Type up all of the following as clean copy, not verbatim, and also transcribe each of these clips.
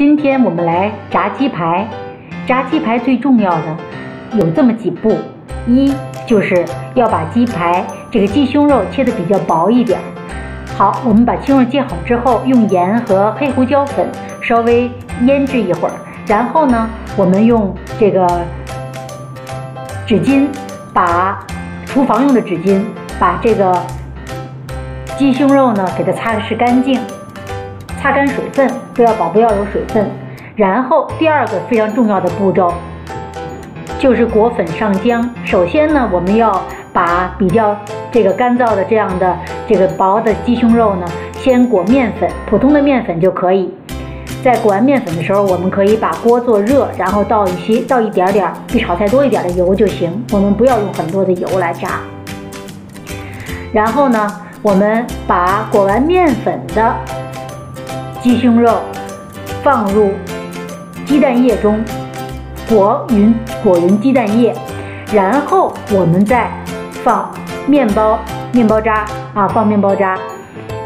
今天我们来炸鸡排。炸鸡排最重要的有这么几步：一就是要把鸡排这个鸡胸肉切得比较薄一点。好，我们把鸡肉切好之后，用盐和黑胡椒粉稍微腌制一会儿，然后呢，我们用这个纸巾，厨房用的纸巾，把这个鸡胸肉呢给它擦拭干净，擦干水分，不要有水分。然后第二个非常重要的步骤就是裹粉上浆。首先呢，我们要把比较这个干燥的这样的这个薄的鸡胸肉呢，先裹面粉，普通的面粉就可以。在裹完面粉的时候，我们可以把锅做热，然后倒一点点比炒菜多一点的油就行，我们不要用很多的油来炸。然后呢，我们把裹完面粉的鸡胸肉放入鸡蛋液中，裹匀鸡蛋液，然后我们再放面包渣放面包渣。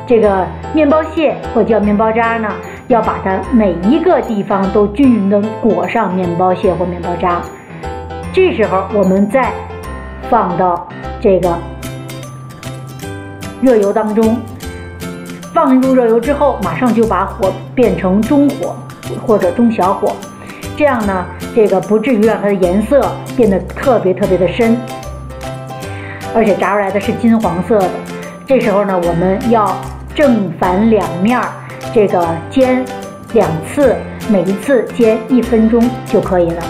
这个面包屑或叫面包渣呢，要把它每一个地方都均匀的裹上面包屑或面包渣。这时候我们再放到这个热油当中，放入热油之后，马上就把火变成中火或者中小火，这样呢，这个不至于让它的颜色变得特别的深，而且炸出来的是金黄色的。这时候呢，我们要正反两面这个煎2次，每一次煎1分钟就可以了。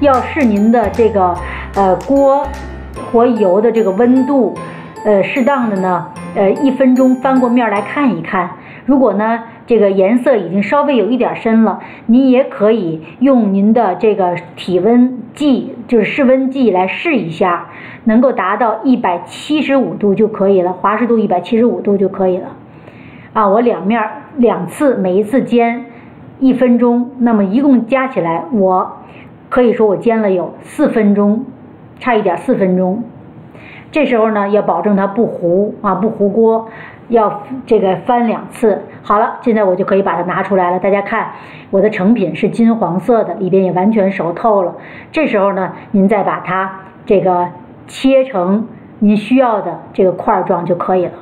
要视您的这个锅或油的这个温度，适当的呢，1分钟翻过面来看一看。如果呢这个颜色已经稍微有一点深了，您也可以用您的这个体温计，就是室温计来试一下，能够达到175度就可以了，华氏度175度就可以了。我两面2次，每一次煎1分钟，那么一共加起来，我可以说我煎了有4分钟，差一点4分钟。这时候呢，要保证它不糊锅，要这个翻2次。好了，现在我就可以把它拿出来了。大家看，我的成品是金黄色的，里边也完全熟透了。这时候呢，您再把它这个切成您需要的这个块状就可以了。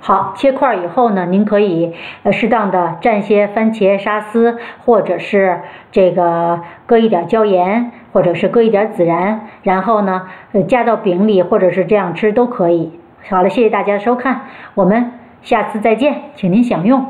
好，切块以后呢，您可以适当的蘸些番茄沙司，或者是这个搁一点椒盐，或者是搁一点孜然，然后呢加到饼里，或者是这样吃都可以。好了，谢谢大家的收看，我们下次再见，请您享用。